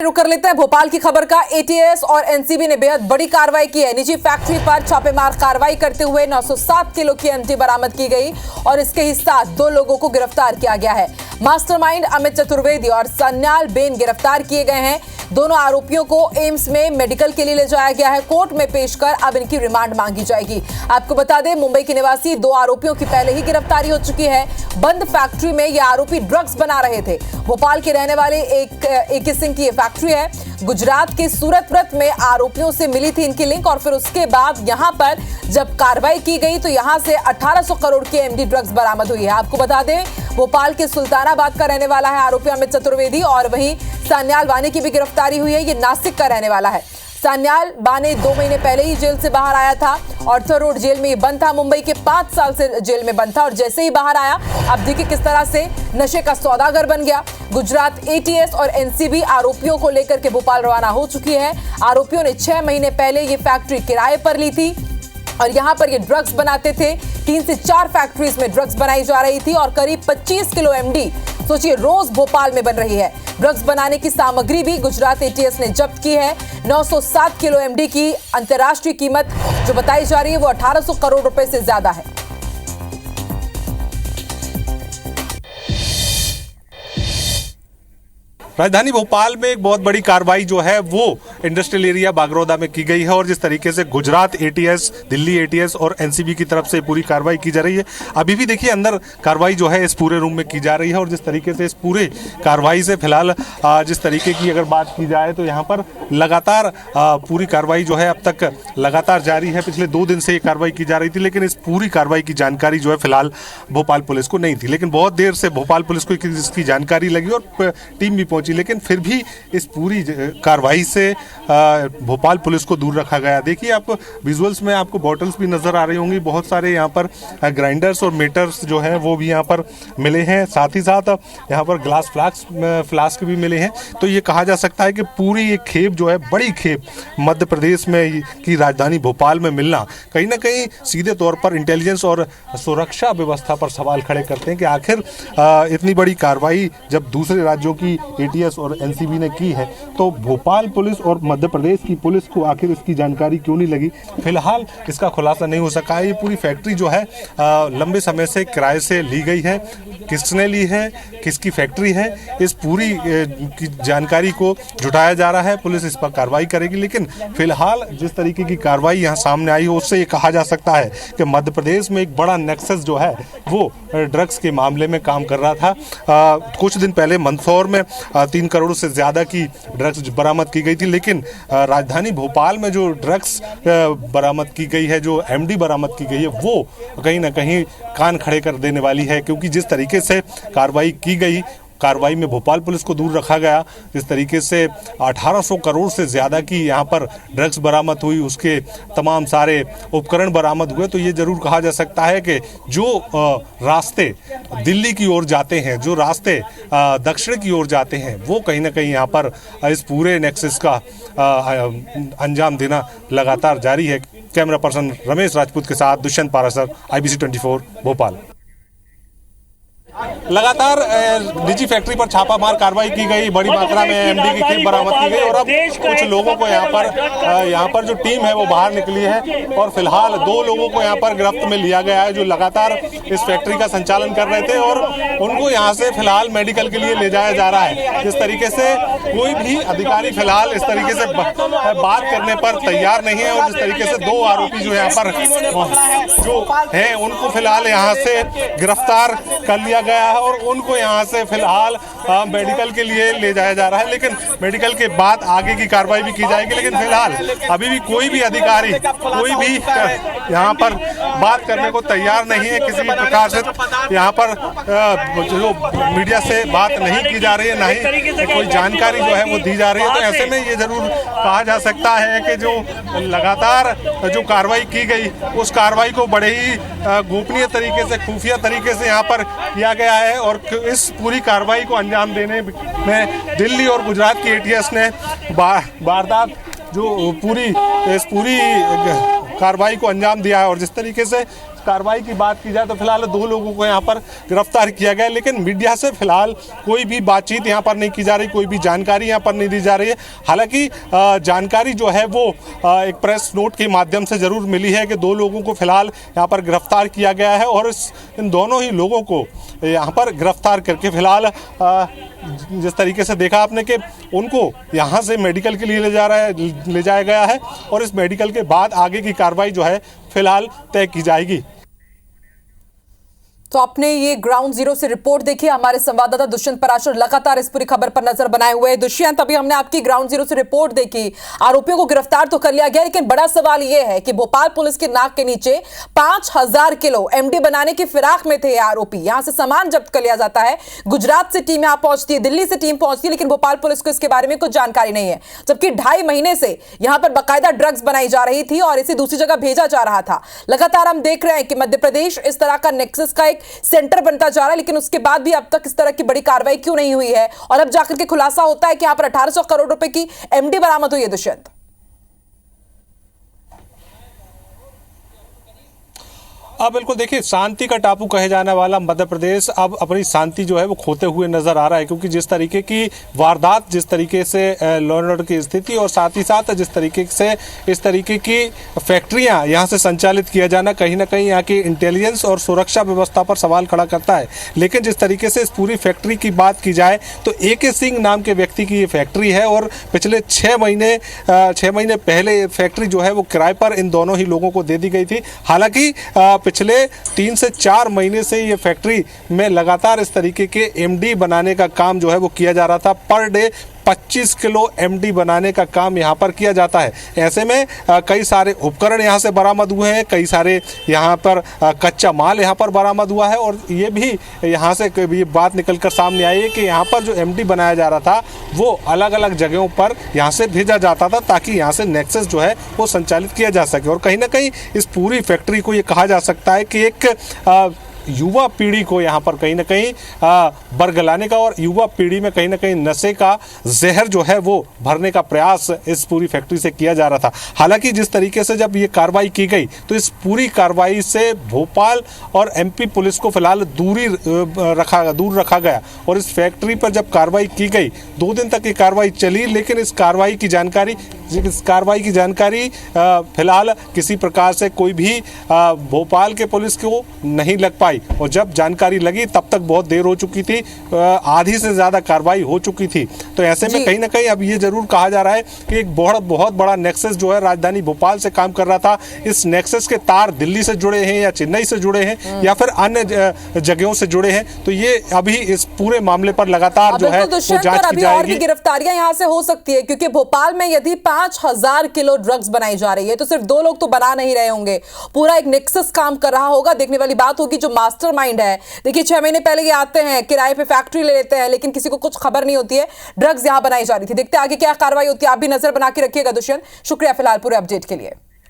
रुक कर लेते हैं भोपाल की खबर का। एटीएस और एनसीबी ने बेहद बड़ी कार्रवाई की है। निजी फैक्ट्री पर छापेमार कार्रवाई करते हुए 907 किलो की एमडी बरामद की गई और इसके ही साथ 2 लोगों को गिरफ्तार किया गया है। मास्टरमाइंड अमित चतुर्वेदी और सन्याल बेन गिरफ्तार किए गए हैं। दोनों आरोपियों को एम्स में मेडिकल के लिए ले जाया गया है। कोर्ट में पेश कर अब इनकी रिमांड मांगी जाएगी। आपको बता दें, मुंबई के निवासी 2 आरोपियों की पहले ही गिरफ्तारी हो चुकी है। बंद फैक्ट्री में ये आरोपी ड्रग्स बना रहे थे। भोपाल के रहने वाले एक किस्म की ये फैक्ट्री है। गुजरात के सूरत में आरोपियों से मिली थी इनकी लिंक और फिर उसके बाद यहां पर जब कार्रवाई की गई तो यहां से 1800 करोड़ की एमडी ड्रग्स बरामद हुई है। आपको बता दें, भोपाल के सुल्तानाबाद का रहने वाला है आरोपी अमित चतुर्वेदी और वहीं सान्याल बाने की भी गिरफ्तारी हुई है। ये नासिक का रहने वाला है। सान्याल बाने 2 महीने पहले ही जेल से बाहर आया था। ऑर्थर रोड जेल में ये बंद था। मुंबई के 5 साल से जेल में बंद था और जैसे ही बाहर आया, अब देखिए किस तरह से नशे का सौदागर बन गया। गुजरात एटीएस और एनसीबी आरोपियों को लेकर के भोपाल रवाना हो चुकी है। आरोपियों ने 6 महीने पहले ये फैक्ट्री किराए पर ली थी और यहां पर ये ड्रग्स बनाते थे। 3 से 4 फैक्ट्रीज में ड्रग्स बनाई जा रही थी और करीब 25 किलो एमडी सोचिए रोज भोपाल में बन रही है। ड्रग्स बनाने की सामग्री भी गुजरात एटीएस ने जब्त की है। 907 किलो एमडी की अंतर्राष्ट्रीय कीमत जो बताई जा रही है वो 1800 करोड़ रुपए से ज्यादा है। राजधानी भोपाल में एक बहुत बड़ी कार्रवाई जो है वो इंडस्ट्रियल एरिया बागरौदा में की गई है और जिस तरीके से गुजरात एटीएस, दिल्ली एटीएस और एनसीबी की तरफ से पूरी कार्रवाई की जा रही है। अभी भी देखिए अंदर कार्रवाई जो है इस पूरे रूम में की जा रही है और जिस तरीके से इस पूरे कार्रवाई से फिलहाल जिस तरीके की अगर बात की जाए तो यहाँ पर लगातार पूरी कार्रवाई जो है अब तक लगातार जारी है। पिछले 2 दिन से ये कार्रवाई की जा रही थी, लेकिन इस पूरी कार्रवाई की जानकारी जो है फिलहाल भोपाल पुलिस को नहीं थी। लेकिन बहुत देर से भोपाल पुलिस को इसकी जानकारी लगी और टीम भी पहुंची, लेकिन फिर भी इस पूरी कार्रवाई से भोपाल पुलिस को दूर रखा गया। देखिए आप विजुअल्स में आपको बॉटल्स भी नजर आ रही होंगी। बहुत सारे यहाँ पर ग्राइंडर्स और मीटर्स जो हैं वो भी यहाँ पर मिले हैं। साथ ही साथ यहाँ पर ग्लास फ्लास्क भी मिले हैं। तो ये कहा जा सकता है कि पूरी एक खेप जो है, बड़ी खेप मध्य प्रदेश में की राजधानी भोपाल में मिलना कहीं ना कहीं सीधे तौर पर इंटेलिजेंस और सुरक्षा व्यवस्था पर सवाल खड़े करते हैं कि आखिर इतनी बड़ी कार्रवाई जब दूसरे राज्यों की एटीएस और एनसीबी ने की है तो भोपाल पुलिस और मध्य प्रदेश की पुलिस को आखिर इसकी जानकारी क्यों नहीं लगी। फिलहाल इसका खुलासा नहीं हो सका है। ये पूरी फैक्ट्री जो है लंबे समय से किराए से ली गई है। किसने ली है, किसकी फैक्ट्री है, इस पूरी की जानकारी को जुटाया जा रहा है। पुलिस इस पर कार्रवाई करेगी, लेकिन फिलहाल जिस तरीके की कार्रवाई यहाँ सामने आई है उससे ये कहा जा सकता है कि मध्य प्रदेश में एक बड़ा नेक्सस जो है वो ड्रग्स के मामले में काम कर रहा था। कुछ दिन पहले मंदसौर में 3 करोड़ से ज्यादा की ड्रग्स बरामद की गई थी, लेकिन राजधानी भोपाल में जो ड्रग्स बरामद की गई है, जो एमडी बरामद की गई है, वो कहीं ना कहीं कान खड़े कर देने वाली है। क्योंकि जिस तरीके से कार्रवाई की गई, कार्रवाई में भोपाल पुलिस को दूर रखा गया, जिस तरीके से 1800 करोड़ से ज़्यादा की यहाँ पर ड्रग्स बरामद हुई, उसके तमाम सारे उपकरण बरामद हुए, तो ये ज़रूर कहा जा सकता है कि जो रास्ते दिल्ली की ओर जाते हैं, जो रास्ते दक्षिण की ओर जाते हैं, वो कहीं ना कहीं यहाँ पर इस पूरे नेक्सस का अंजाम देना लगातार जारी है। कैमरा पर्सन रमेश राजपूत के साथ दुष्यंत पारासर, IBC 24 भोपाल। लगातार निजी फैक्ट्री पर छापामार कार्रवाई की गई, बड़ी मात्रा में एमडी की खेप बरामद की गई और अब कुछ लोगों को यहाँ पर जो टीम है वो बाहर निकली है और फिलहाल 2 लोगों को यहाँ पर गिरफ्त में लिया गया है जो लगातार इस फैक्ट्री का संचालन कर रहे थे और उनको यहाँ से फिलहाल मेडिकल के लिए ले जाया जा रहा है। जिस तरीके से कोई भी अधिकारी फिलहाल इस तरीके से बात करने पर तैयार नहीं है और जिस तरीके से 2 आरोपी जो यहाँ पर जो है उनको फिलहाल यहाँ से गिरफ्तार कर लिया गया है और उनको यहाँ से फिलहाल मेडिकल के लिए ले जाया जा रहा है। लेकिन मेडिकल के बाद आगे की कार्रवाई भी की जाएगी, लेकिन फिलहाल अभी भी कोई भी अधिकारी, कोई भी यहाँ पर बात करने को तैयार नहीं है। किसी भी प्रकार से यहाँ पर जो मीडिया से बात नहीं की जा रही है, ना ही कोई जानकारी जो है वो दी जा रही है। तो ऐसे में ये जरूर कहा जा सकता है कि जो लगातार जो कार्रवाई की गई उस कार्रवाई को बड़े ही गोपनीय तरीके से, खुफिया तरीके से यहाँ पर किया गया है और इस पूरी कार्रवाई को अंजाम देने में दिल्ली और गुजरात की एटीएस ने वारदात जो इस पूरी कार्रवाई को अंजाम दिया है और जिस तरीके से कार्रवाई की बात की जाए तो फिलहाल 2 लोगों को यहाँ पर गिरफ्तार किया गया, लेकिन मीडिया से फिलहाल कोई भी बातचीत यहाँ पर नहीं की जा रही, कोई भी जानकारी यहाँ पर नहीं दी जा रही है। हालांकि जानकारी जो है वो एक प्रेस नोट के माध्यम से जरूर मिली है कि 2 लोगों को फिलहाल यहाँ पर गिरफ्तार किया गया है और इन दोनों ही लोगों को यहाँ पर गिरफ्तार करके फिलहाल जिस तरीके से देखा आपने कि उनको यहाँ से मेडिकल के लिए ले जाया गया है और इस मेडिकल के बाद आगे की कार्रवाई जो है फिलहाल तय की जाएगी। तो आपने ये ग्राउंड जीरो से रिपोर्ट देखी। हमारे संवाददाता दुष्यंत पराशर लगातार इस पूरी खबर पर नजर बनाए हुए हैं। दुष्यंत, अभी हमने आपकी ग्राउंड जीरो से रिपोर्ट देखी, आरोपियों को गिरफ्तार तो कर लिया गया, लेकिन बड़ा सवाल यह है कि भोपाल पुलिस के नाक के नीचे 5000 किलो एमडी बनाने की फिराक में थे ये आरोपी। यहां से सामान जब्त कर लिया जाता है, गुजरात से टीम यहां पहुंचती है, दिल्ली से टीम पहुंचती है, लेकिन भोपाल पुलिस को इसके बारे में कुछ जानकारी नहीं है, जबकि 2.5 महीने से यहां पर बाकायदा ड्रग्स बनाई जा रही थी और इसे दूसरी जगह भेजा जा रहा था। लगातार हम देख रहे हैं कि मध्य प्रदेश इस तरह का नेक्सस का एक सेंटर बनता जा रहा है, लेकिन उसके बाद भी अब तक इस तरह की बड़ी कार्रवाई क्यों नहीं हुई है और अब जाकर के खुलासा होता है कि यहां पर 1800 करोड़ रुपए की एमडी बरामद हुई है। दुष्यंत, अब बिल्कुल देखिए, शांति का टापू कहे जाने वाला मध्य प्रदेश अब अपनी शांति जो है वो खोते हुए नजर आ रहा है, क्योंकि जिस तरीके की वारदात, जिस तरीके से लॉ एंड ऑर्डर की स्थिति और साथ ही साथ जिस तरीके से इस तरीके की फैक्ट्रियां यहां से संचालित किया जाना कहीं ना कहीं यहाँ की इंटेलिजेंस और सुरक्षा व्यवस्था पर सवाल खड़ा करता है। लेकिन जिस तरीके से इस पूरी फैक्ट्री की बात की जाए तो AK सिंह नाम के व्यक्ति की ये फैक्ट्री है और पिछले 6 महीने पहले ये फैक्ट्री जो है वो किराए पर इन दोनों ही लोगों को दे दी गई थी। हालांकि पिछले 3 से 4 महीने से ये फैक्ट्री में लगातार इस तरीके के एमडी बनाने का काम जो है वो किया जा रहा था। पर डे 25 किलो एमडी बनाने का काम यहाँ पर किया जाता है। ऐसे में कई सारे उपकरण यहाँ से बरामद हुए हैं, कई सारे यहाँ पर कच्चा माल यहाँ पर बरामद हुआ है और ये भी यहाँ से ये बात निकलकर सामने आई है कि यहाँ पर जो एमडी बनाया जा रहा था वो अलग अलग जगहों पर यहाँ से भेजा जाता था ताकि यहाँ से नेक्सस जो है वो संचालित किया जा सके। और कहीं ना कहीं इस पूरी फैक्ट्री को ये कहा जा सकता है कि एक युवा पीढ़ी को यहाँ पर कहीं ना कहीं बरगलाने का और युवा पीढ़ी में कहीं ना कहीं नशे का जहर जो है वो भरने का प्रयास इस पूरी फैक्ट्री से किया जा रहा था। हालांकि जिस तरीके से जब ये कार्रवाई की गई तो इस पूरी कार्रवाई से भोपाल और MP पुलिस को फिलहाल दूर रखा गया और इस फैक्ट्री पर जब कार्रवाई की गई 2 दिन तक ये कार्रवाई चली, लेकिन इस कार्रवाई की जानकारी फिलहाल किसी प्रकार से कोई भी भोपाल के पुलिस को नहीं लग पाई और जब जानकारी लगी तब तक बहुत देर हो चुकी थी, आधी से ज्यादा कार्रवाई हो चुकी थी। तो ऐसे में कहीं ना कहीं अब ये जरूर कहा जा रहा है कि एक बहुत बड़ा नेक्सस जो है राजधानी भोपाल से काम कर रहा था। इस नेक्सस के तार दिल्ली से जुड़े हैं या चेन्नई से जुड़े हैं या फिर अन्य जगहों से जुड़े हैं। तो ये अभी इस पूरे मामले पर लगातार जो है वो जांच की जाएगी। और भी गिरफ्तारियां यहां से हो सकती है, क्योंकि भोपाल में यदि 5000 किलो ड्रग्स बनाई जा रही है तो सिर्फ 2 लोग तो बना नहीं रहे होंगे, पूरा एक नेक्सस काम कर रहा होगा। देखने वाली बात होगी जो मास्टरमाइंड है। देखिए 6 महीने पहले ये आते हैं, किराए पे फैक्ट्री ले लेते हैं, लेकिन किसी को कुछ खबर नहीं होती है ड्रग्स यहां बनाई जा रही थी। देखते आगे क्या कार्रवाई होती है। आप भी नजर बना के रखिएगा। दुष्यंत, शुक्रिया फिलहाल पूरे अपडेट के लिए।